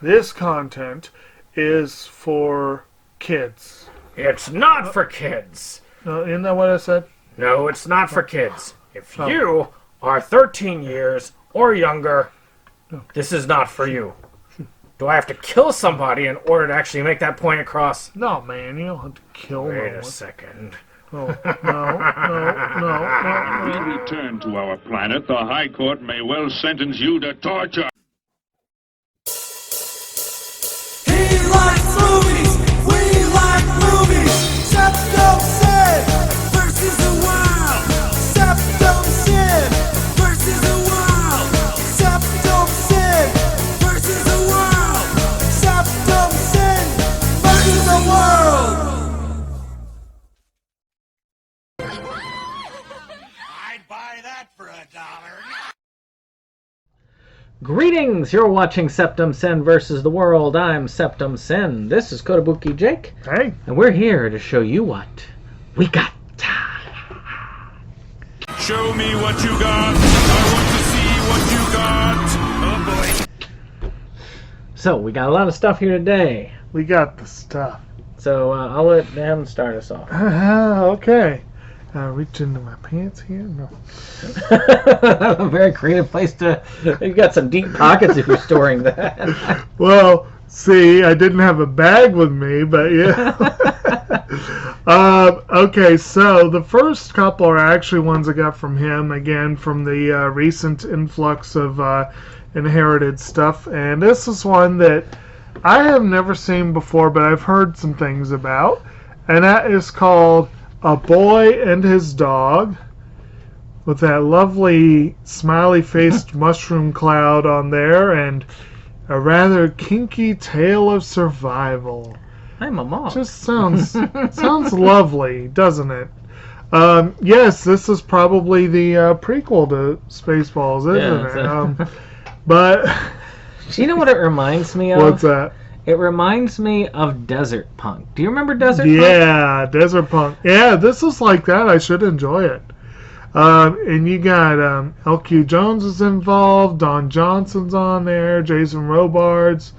this content is for kids. It's not for kids. Isn't that what I said? No, it's not for kids. If you are 13 years or younger, this is not for you. Do I have to kill somebody in order to actually make that point across? No, man, you don't have to kill Wait no a one. second. No. When we return to our planet, the High Court may well sentence you to torture. He likes movies, we like movies. SeptumSin versus the world. SeptumSin versus the world. SeptumSin versus the world. SeptumSin versus the world. I'd buy that for $1. Greetings! You're watching SeptumSin versus the world. I'm SeptumSin. This is Kotobukijake. Hey. And we're here to show you what we got. Show me what you got. I want to see what you got. Oh boy. So, we got a lot of stuff here today. We got the stuff. So, I'll let him start us off. Okay. Reach into my pants here. No. A very creative place to... You got some deep pockets if you're storing that. Well, see, I didn't have a bag with me, but yeah. Okay, so the first couple are actually ones I got from him, again, from the recent influx of inherited stuff. And this is one that I have never seen before, but I've heard some things about. And that is called A Boy and His Dog, with that lovely smiley-faced mushroom cloud on there, and a rather kinky tale of survival. I'm a mom. Just sounds lovely, doesn't it? Yes, this is probably the prequel to Spaceballs, isn't it? But Do you know what it reminds me of? what's that? It reminds me of Desert Punk. Do you remember Desert Punk? Yeah, Desert Punk. Yeah, this is like that. I should enjoy it. And you got L.Q. Jones is involved, Don Johnson's on there, Jason Robards.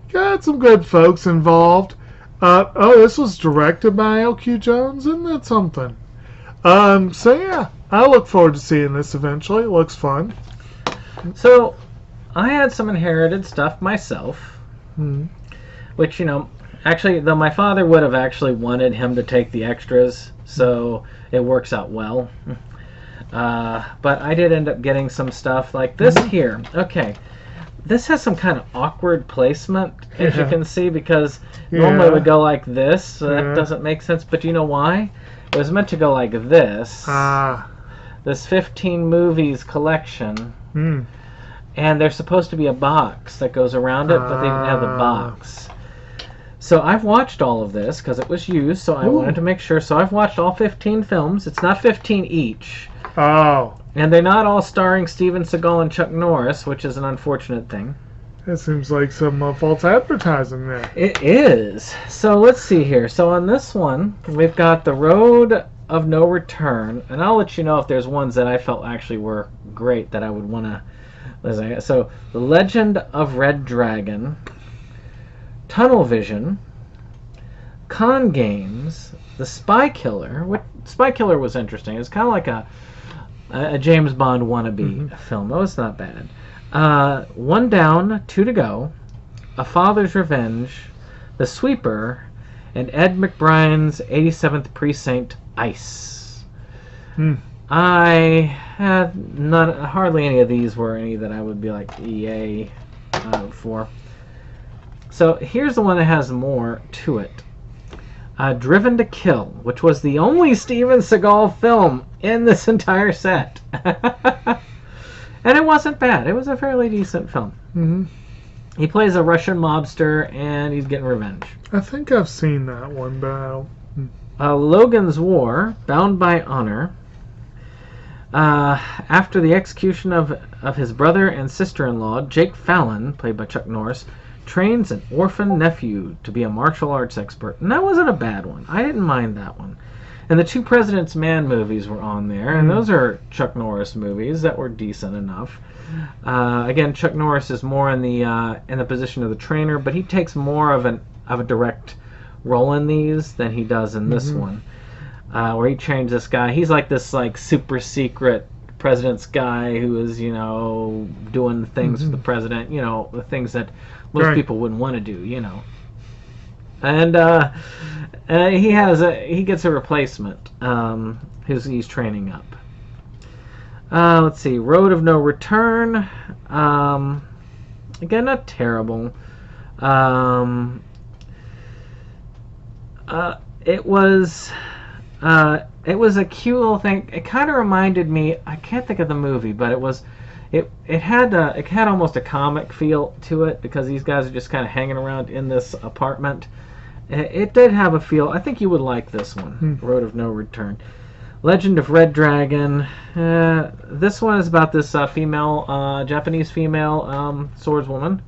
Got some good folks involved. This was directed by L.Q. Jones. Isn't that something? So yeah, I look forward to seeing this eventually. It looks fun. So, I had some inherited stuff myself. Which, actually, though my father would have actually wanted him to take the extras, so it works out well. But I did end up getting some stuff like this here. Okay. This has some kind of awkward placement, as you can see, because normally it would go like this, so that doesn't make sense. But do you know why? It was meant to go like this. This 15 movies collection. And there's supposed to be a box that goes around it, but they didn't have the box. So I've watched all of this because it was used, so I wanted to make sure. So I've watched all 15 films. It's not 15 each. Oh. And they're not all starring Steven Seagal and Chuck Norris, which is an unfortunate thing. That seems like some false advertising there. It is. So let's see here. So on this one, we've got The Road of No Return. And I'll let you know if there's ones that I felt actually were great that I would want to... So, The Legend of Red Dragon, Tunnel Vision, Con Games, The Spy Killer. Spy Killer was interesting. It's kind of like a James Bond wannabe film. That was not bad. One Down, Two to Go, A Father's Revenge, The Sweeper, and Ed McBrien's 87th Precinct, Ice. I had hardly any of these were any that I would be like, yay, for. So here's the one that has more to it. Driven to Kill, which was the only Steven Seagal film in this entire set. And it wasn't bad. It was a fairly decent film. He plays a Russian mobster, and he's getting revenge. I think I've seen that one, but I don't... Logan's War, Bound by Honor. After the execution of his brother and sister-in-law, Jake Fallon, played by Chuck Norris, trains an orphan nephew to be a martial arts expert. And that wasn't a bad one. I didn't mind that one. And the 2 President's Man movies were on there, and those are Chuck Norris movies that were decent enough. Again, Chuck Norris is more in the position of the trainer, but he takes more of a direct role in these than he does in this one, where he trains this guy. He's like this super secret president's guy who is doing things for the president, the things that most people wouldn't want to do, And he gets a replacement he's training up. Let's see, Road of No Return. Again, not terrible. It was a cute little thing. It kind of reminded me. I can't think of the movie, but it had almost a comic feel to it because these guys are just kind of hanging around in this apartment. It did have a feel. I think you would like this one, Road of No Return. Legend of Red Dragon. This one is about this Japanese female swordswoman,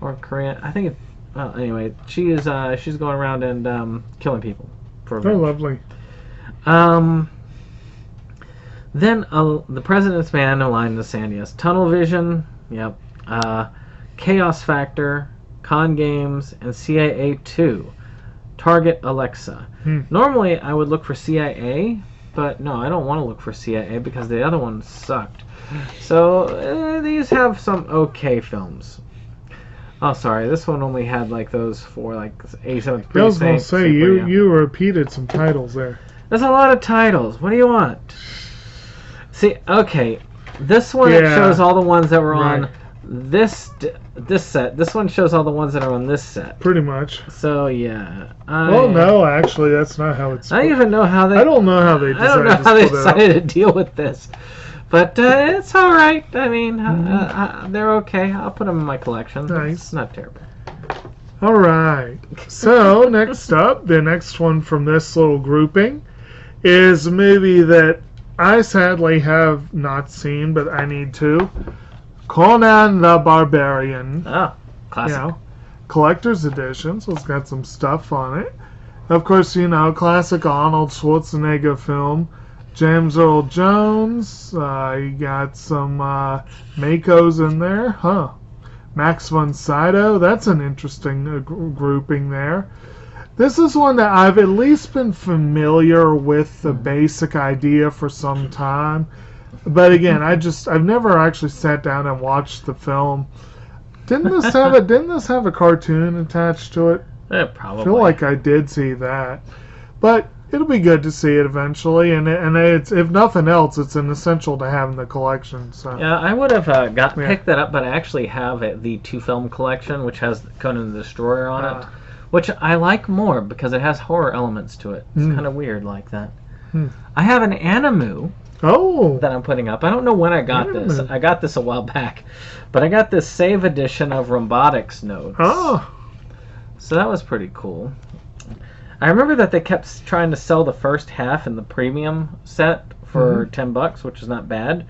or Korean. I think. Anyway, she's going around and killing people for revenge. Oh, lovely. Then the President's Man, No Line in the Sand. Yes. Tunnel Vision. Yep. Chaos Factor, Con Games, and CIA 2. Target Alexa. Normally, I would look for CIA, but no, I don't want to look for CIA because the other one sucked. So these have some okay films. Oh, sorry, this one only had those 4, A7 Precinct. I was going to say, you repeated some titles there. There's a lot of titles. What do you want? See, okay, this one it shows all the ones that were on this set. This one shows all the ones that are on this set. Pretty much. So yeah. Well, no, actually, that's not how it's. I don't even know how they. I don't know how they decided to deal with this, but it's all right. I mean, they're okay. I'll put them in my collection. Nice. It's not terrible. All right. So next up, the next one from this little grouping is a movie that I sadly have not seen, but I need to. Nan the Barbarian. Oh, classic. Collector's edition, so it's got some stuff on it. Of course, classic Arnold Schwarzenegger film. James Earl Jones. You got some Makos in there. Max von Sydow. That's an interesting grouping there. This is one that I've at least been familiar with the basic idea for some time. But again, I've never actually sat down and watched the film. Didn't this have a cartoon attached to it? Probably. I feel like I did see that. But it'll be good to see it eventually, and it's, if nothing else, it's an essential to have in the collection. So yeah, I would have picked that up, but I actually have the 2-film collection, which has Conan the Destroyer on it, which I like more because it has horror elements to it. It's kind of weird like that. I have an Animu. That I'm putting up. I don't know when I got this. I got this a while back, but I got this save edition of Robotics Notes. So that was pretty cool. I remember that they kept trying to sell the first half in the premium set for $10, which is not bad.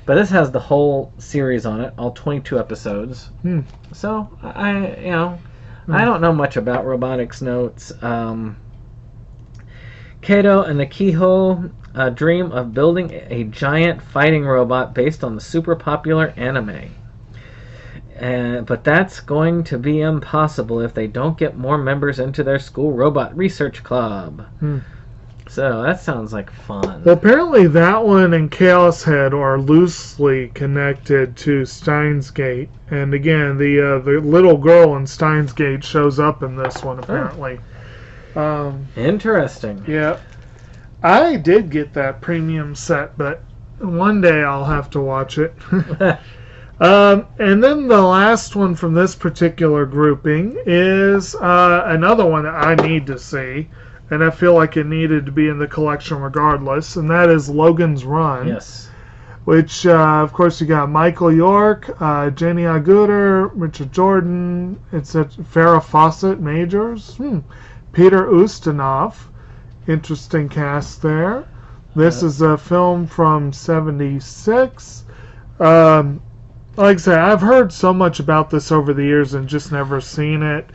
But this has the whole series on it, all 22 episodes. So I don't know much about Robotics Notes. Kato and the Keyhole dream of building a giant fighting robot based on the super popular anime. But that's going to be impossible if they don't get more members into their school robot research club. So that sounds like fun. Well, apparently that one and Chaos Head are loosely connected to Steins Gate. And again, the little girl in Steins Gate shows up in this one, apparently. Interesting. Yeah. I did get that premium set, but one day I'll have to watch it. And then the last one from this particular grouping is another one that I need to see, and I feel like it needed to be in the collection regardless, and that is Logan's Run. Yes. Which, of course, you got Michael York, Jenny Agutter, Richard Jordan, Farrah Fawcett Majors, Peter Ustinov. Interesting cast there. This is a film from '76. Like I said, I've heard so much about this over the years and just never seen it.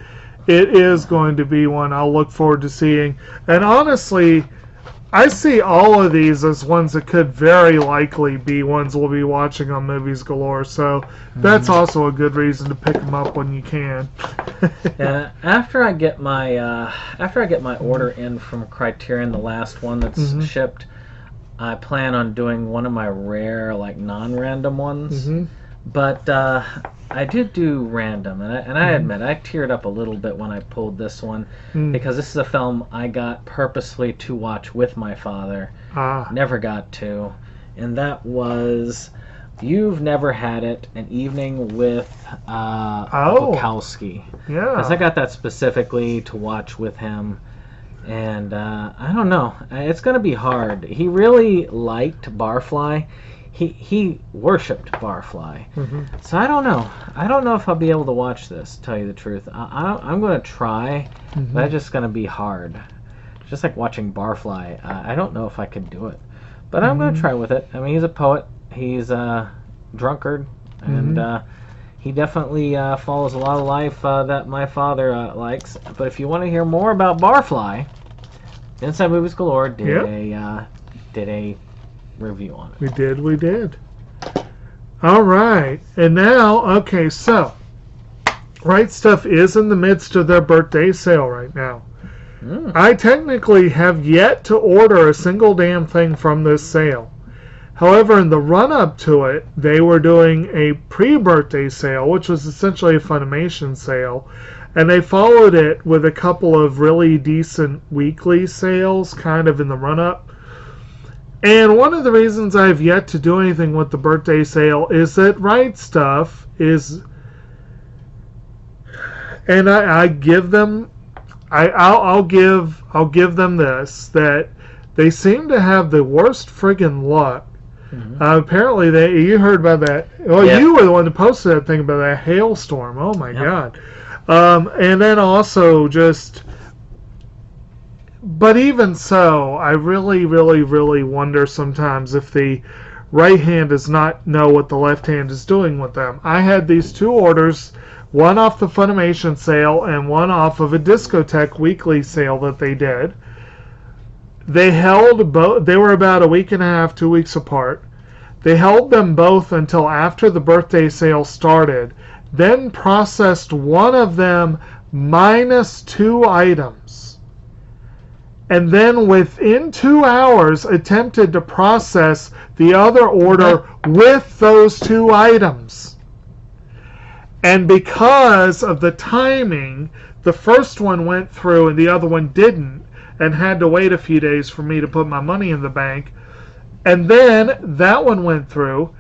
It is going to be one I'll look forward to seeing. And honestly, I see all of these as ones that could very likely be ones we'll be watching on Movies Galore. So that's also a good reason to pick them up when you can. Yeah, after I get my order in from Criterion, the last one that's shipped, I plan on doing one of my rare, like, non-random ones. But I did do random, and I admit I teared up a little bit when I pulled this one because this is a film I got purposely to watch with my father. Never got to, and that was You've Never Had It, An Evening with Bukowski. Yeah. Because I got that specifically to watch with him. And I don't know. It's going to be hard. He really liked Barfly. He worshipped Barfly. So I don't know. I don't know if I'll be able to watch this, to tell you the truth. I'm going to try, but it's just going to be hard. Just like watching Barfly. I don't know if I could do it. But I'm going to try with it. I mean, he's a poet. He's a drunkard. And he definitely follows a lot of life that my father likes. But if you want to hear more about Barfly, Inside Movies Galore did a review on it. We did. All right. And now, okay, so Rightstuf is in the midst of their birthday sale right now. I technically have yet to order a single damn thing from this sale. However, in the run-up to it, they were doing a pre-birthday sale, which was essentially a Funimation sale, and they followed it with a couple of really decent weekly sales kind of in the run-up. And one of the reasons I have yet to do anything with the birthday sale is that Rightstuf is, and I give them, I'll give them this, that they seem to have the worst friggin' luck. Apparently, you heard about that. Well, you were the one that posted that thing about that hailstorm. Oh my God! And then also just, but even so, I really, really, really wonder sometimes if the right hand does not know what the left hand is doing with them. I had these two orders, one off the Funimation sale and one off of a Discotheque weekly sale that they did. They held both. They were about a week and a half, 2 weeks apart. They held them both until after the birthday sale started, then processed one of them minus 2 items, and then within 2 hours attempted to process the other order with those 2 items. And because of the timing, the first one went through and the other one didn't, and had to wait a few days for me to put my money in the bank. And then that one went through.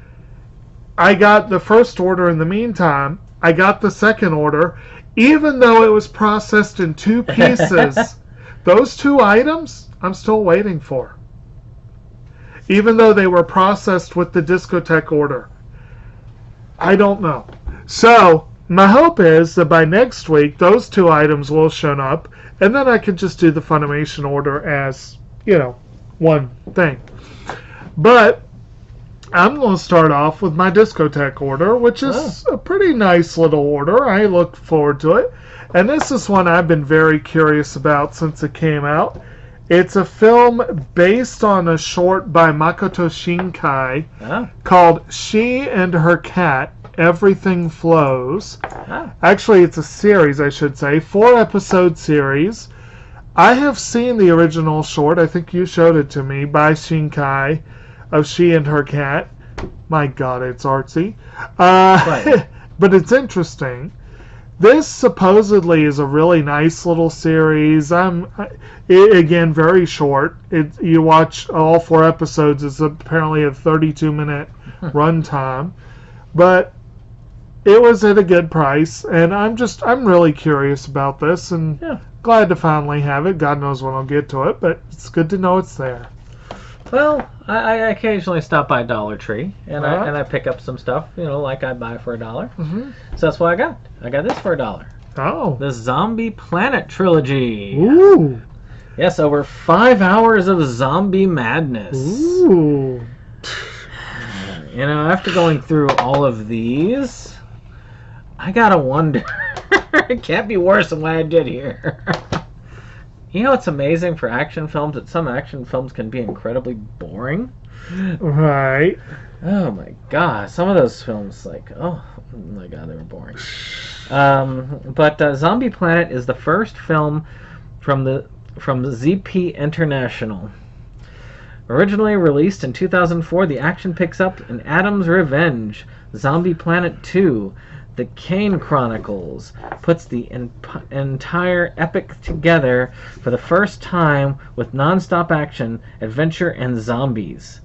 I got the first order in the meantime. I got the second order. Even though it was processed in 2 pieces, those 2 items I'm still waiting for. Even though they were processed with the Discotheque order. I don't know. So, my hope is that by next week, those 2 items will show up, and then I can just do the Funimation order as, one thing. But I'm going to start off with my Discotheque order, which is a pretty nice little order. I look forward to it. And this is one I've been very curious about since it came out. It's a film based on a short by Makoto Shinkai called She and Her Cat, Everything Flows. Actually, it's a series, I should say. 4-episode series. I have seen the original short. I think you showed it to me, by Shinkai, of She and Her Cat. My God, it's artsy. But it's interesting. This supposedly is a really nice little series. Again, very short. You watch all 4 episodes. It's apparently a 32-minute runtime. But it was at a good price, and I'm really curious about this, and glad to finally have it. God knows when I'll get to it, but it's good to know it's there. Well, I occasionally stop by Dollar Tree, and I pick up some stuff, like I buy for $1. So that's what I got. I got this for $1. Oh. The Zombie Planet trilogy. Ooh. Yes, over 5 hours of zombie madness. Ooh. After going through all of these, I gotta wonder. It can't be worse than what I did here. You know, it's amazing for action films that some action films can be incredibly boring. Right. Oh my god, some of those films, like, oh my god, they were boring. But Zombie Planet is the first film from ZP International. Originally released in 2004, the action picks up in Adam's Revenge. Zombie Planet 2, The Kane Chronicles, puts the entire epic together for the first time with non-stop action, adventure, and zombies.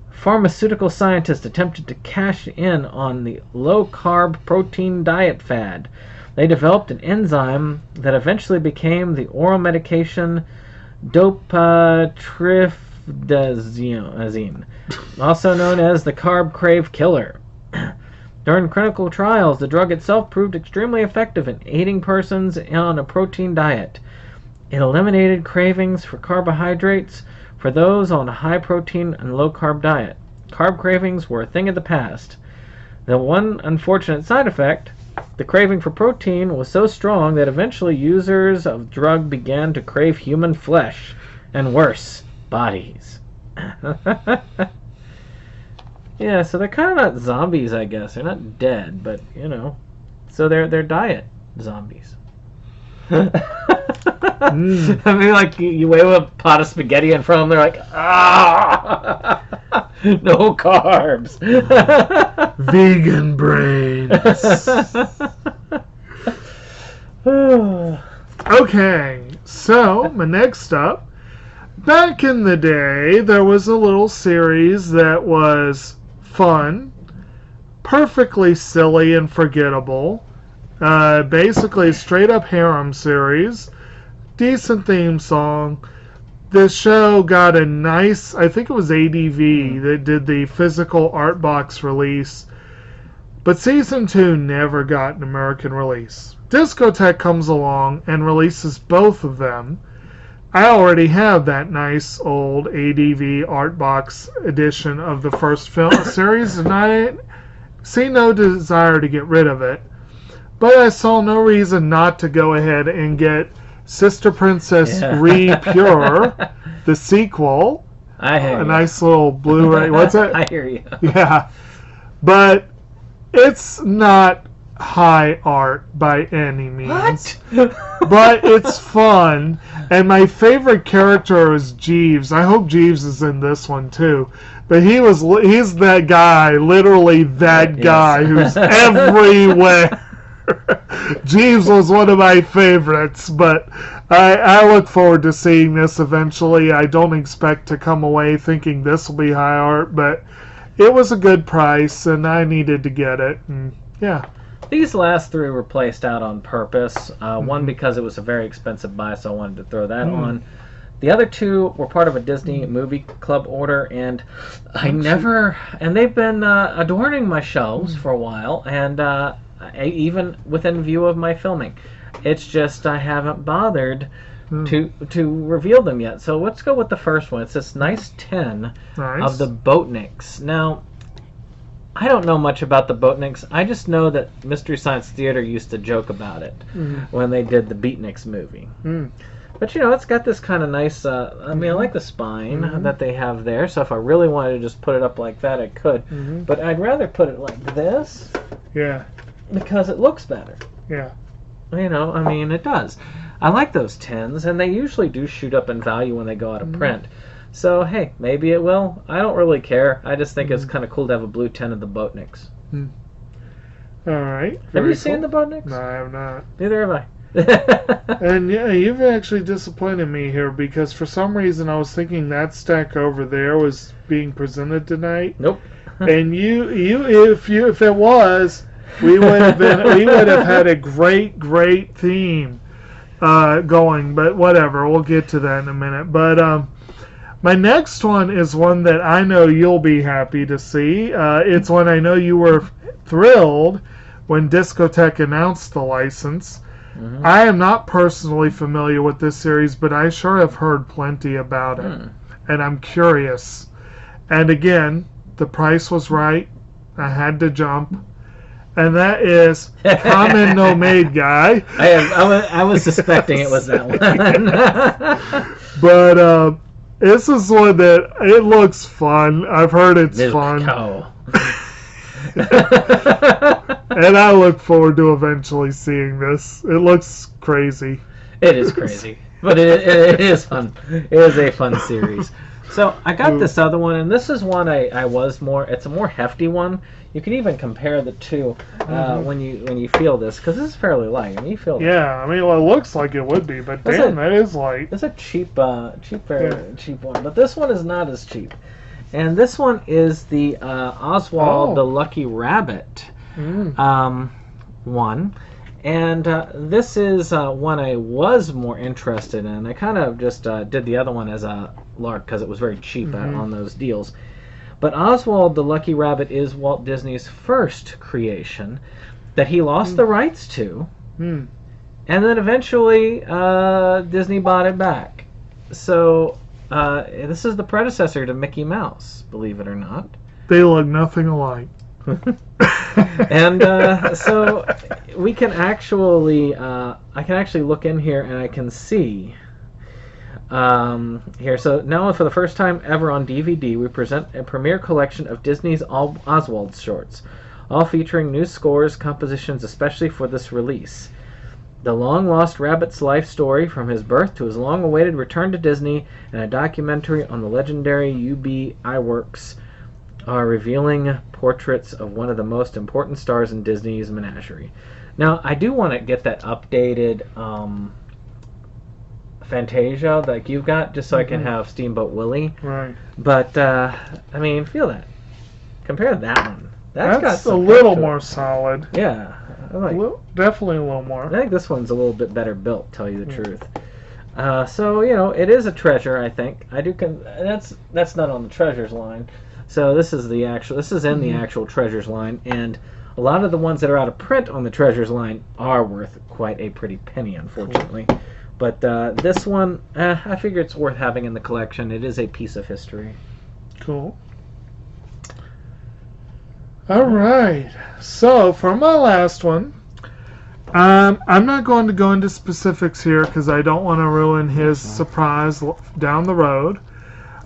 Pharmaceutical scientists attempted to cash in on the low-carb protein diet fad. They developed an enzyme that eventually became the oral medication dopatrifdazine, also known as the carb crave killer. During clinical trials, the drug itself proved extremely effective in aiding persons on a protein diet. It eliminated cravings for carbohydrates for those on a high-protein and low-carb diet. Carb cravings were a thing of the past. The one unfortunate side effect, the craving for protein, was so strong that eventually users of the drug began to crave human flesh, and worse, bodies. Yeah, so they're kind of not zombies, I guess. They're not dead, but, you know. So they're diet zombies. I mean, like, you wave a pot of spaghetti in front of them, they're like, ah! No carbs. Vegan brains. Okay, so my next up. Back in the day, there was a little series that was fun, perfectly silly and forgettable. Basically, straight up harem series. Decent theme song. The show got a nice, I think it was ADV that did the physical art box release. But season 2 never got an American release. Discotheque comes along and releases both of them. I already have that nice old ADV art box edition of the first film series, and I see no desire to get rid of it. But I saw no reason not to go ahead and get Sister Princess Re-Pure, the sequel. I hear a you. nice little Blu-ray. What's it? I hear you. Yeah. But it's not high art by any means. What? But it's fun. And my favorite character is Jeeves. I hope Jeeves is in this one too. But he's that guy, literally that guy who's everywhere. Jeeves was one of my favorites, but I look forward to seeing this eventually. I don't expect to come away thinking this will be high art, but it was a good price, and I needed to get it. And yeah. These last three were placed out on purpose. One because it was a very expensive buy, so I wanted to throw that on. The other two were part of a Disney movie club order, and they've been adorning my shelves for a while, and even within view of my filming. It's just I haven't bothered to reveal them yet. So let's go with the first one. It's this nice 10 of the Boatniks. Now, I don't know much about the Boatniks. I just know that Mystery Science Theater used to joke about it when they did the Beatniks movie. But, you know, it's got this kind of nice, I mean, I like the spine that they have there, so if I really wanted to just put it up like that, I could. But I'd rather put it like this. Yeah. Because it looks better. Yeah. You know, I mean, it does. I like those 10s, and they usually do shoot up in value when they go out of print. So, hey, maybe it will. I don't really care. I just think it's kind of cool to have a blue 10 of the Boatniks. All right. Have you seen the Boatniks? No, I have not. Neither have I. And yeah, you've actually disappointed me here because for some reason I was thinking that stack over there was being presented tonight. Nope. And if it was, we would have had a great theme going. But whatever, we'll get to that in a minute. But my next one is one that I know you'll be happy to see. It's one I know you were thrilled when Discotheque announced the license. I am not personally familiar with this series, but I sure have heard plenty about it. And I'm curious. And again, the price was right. I had to jump. and that is Kamen no Maid Guy. I was suspecting it was that one. But this is one that it looks fun. I've heard it's fun. And I look forward to eventually seeing this. It looks crazy. It is crazy. But it is fun. It is a fun series. So I got this other one, and this is one I was more. It's a more hefty one. You can even compare the two when you feel this, because this is fairly light. I mean, you feel. Yeah, I mean, well, it looks like it would be, but damn, that is light. It's a cheap one, but this one is not as cheap. And this one is the Oswald the Lucky Rabbit one. And this is one I was more interested in. I kind of just did the other one as a lark because it was very cheap on those deals. But Oswald the Lucky Rabbit is Walt Disney's first creation that he lost the rights to. And then eventually Disney bought it back. So this is the predecessor to Mickey Mouse, believe it or not. They look nothing alike. And so we can actually, I can actually look in here and I can see here. So now for the first time ever on DVD, we present a premiere collection of Disney's Oswald shorts, all featuring new scores, compositions especially for this release. The long-lost rabbit's life story from his birth to his long-awaited return to Disney, and a documentary on the legendary UB Iwerks are revealing portraits of one of the most important stars in Disney's menagerie. Now, I do want to get that updated Fantasia like you've got, just so I can have Steamboat Willie. Right. But, I mean, feel that. Compare that one. That's got a little more solid. Yeah. Definitely a little more. I think this one's a little bit better built, tell you the truth. So, you know, it is a treasure, I think. That's not on the treasures line. So this is in the actual treasures line, and a lot of the ones that are out of print on the treasures line are worth quite a pretty penny, unfortunately. Cool. But this one, I figure it's worth having in the collection. It is a piece of history. Cool. All right. So for my last one, I'm not going to go into specifics here because I don't want to ruin his surprise down the road.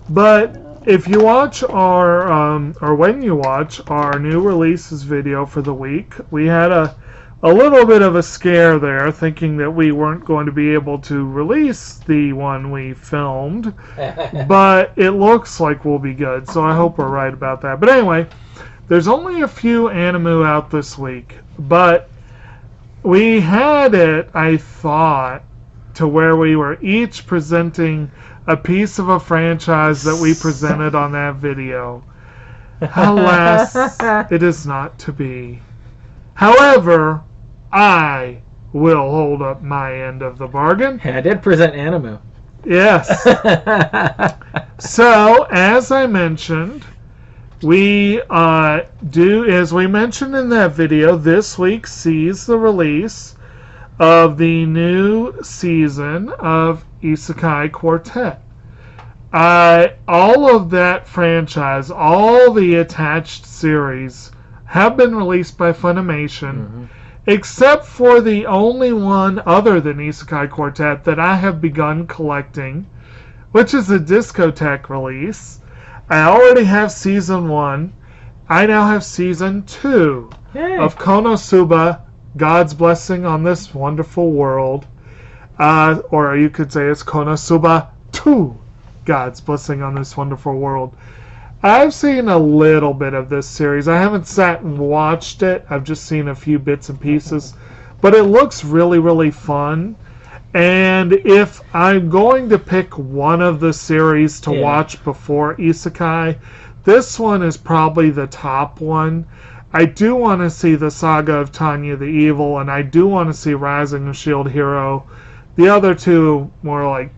But if you watch or when you watch our new releases video for the week, we had a little bit of a scare there, thinking that we weren't going to be able to release the one we filmed, but it looks like we'll be good, so I hope we're right about that. But anyway, there's only a few anime out this week, but we had it, I thought, to where we were each presenting a piece of a franchise that we presented on that video. Alas, it is not to be. However, I will hold up my end of the bargain. I did present Animu. Yes. So, as I mentioned, we as we mentioned in that video, this week sees the release of the new season of Isekai Quartet. All of that franchise, all the attached series have been released by Funimation, except for the only one other than Isekai Quartet that I have begun collecting, which is a Discotheque release. I already have Season 1. I now have Season 2 of Konosuba, God's Blessing on This Wonderful World. Or you could say it's Konosuba 2, God's Blessing on This Wonderful World. I've seen a little bit of this series. I haven't sat and watched it. I've just seen a few bits and pieces. But it looks really, really fun. And if I'm going to pick one of the series to watch before Isekai, this one is probably the top one. I do want to see the Saga of Tanya the Evil, and I do want to see Rising of Shield Hero. The other two, more like,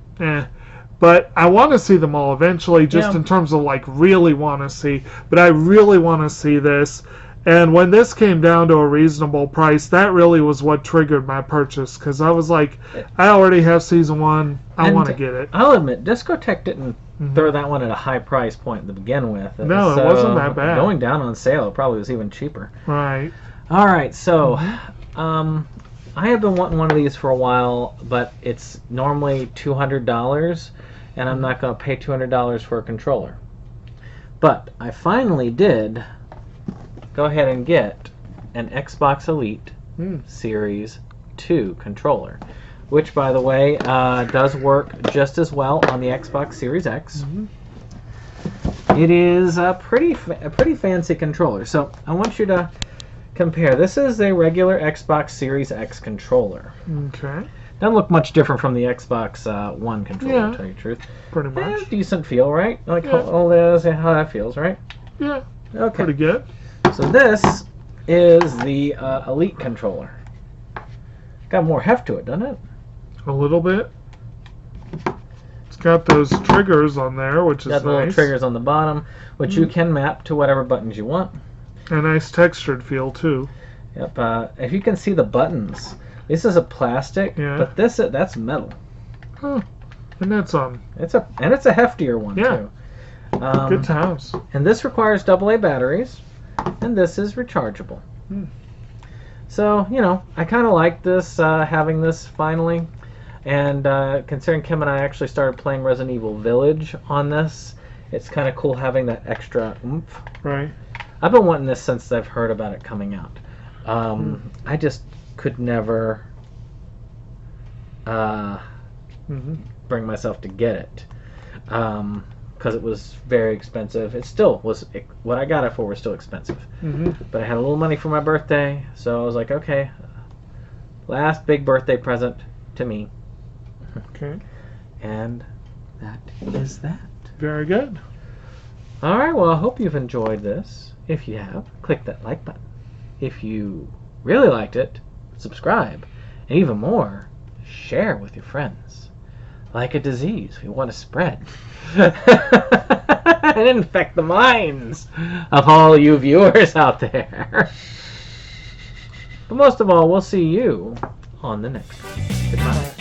But I want to see them all eventually, just in terms of, like, really want to see. But I really want to see this. And when this came down to a reasonable price, that really was what triggered my purchase, because I was like, I already have season 1. I want to get it. I'll admit, Discotheque didn't throw that one at a high price point to begin with. No, it wasn't that bad. Going down on sale, it probably was even cheaper. Right. All right, so I have been wanting one of these for a while, but it's normally $200, and I'm not going to pay $200 for a controller. But I finally did go ahead and get an Xbox Elite Series 2 controller, which, by the way, does work just as well on the Xbox Series X. It is a pretty fancy controller. So I want you to compare. This is a regular Xbox Series X controller. Okay. Doesn't look much different from the Xbox One controller, to tell you the truth. Pretty much. Decent feel, right? Like how that feels, right? Yeah. Okay. Pretty good. So this is the Elite controller. Got more heft to it, doesn't it? A little bit. It's got those triggers on there, which is nice. Got the little triggers on the bottom, which you can map to whatever buttons you want. A nice textured feel too. Yep. If you can see the buttons, this is a plastic, but that's metal. Huh. And that's It's a heftier one too. Good times. And this requires AA batteries, and this is rechargeable. So I kind of like this, having this finally, and considering Kim and I actually started playing Resident Evil Village on this, it's kind of cool having that extra oomph. Right. I've been wanting this since I've heard about it coming out. I just could never bring myself to get it because it was very expensive. It still was. What I got it for was still expensive. But I had a little money for my birthday, so I was like, okay, last big birthday present to me. Okay. And that is that. Very good. All right, well, I hope you've enjoyed this. If you have, click that like button. If you really liked it, subscribe. And even more, share with your friends. Like a disease we want to spread. And infect the minds of all you viewers out there. But most of all, we'll see you on the next one. Goodbye.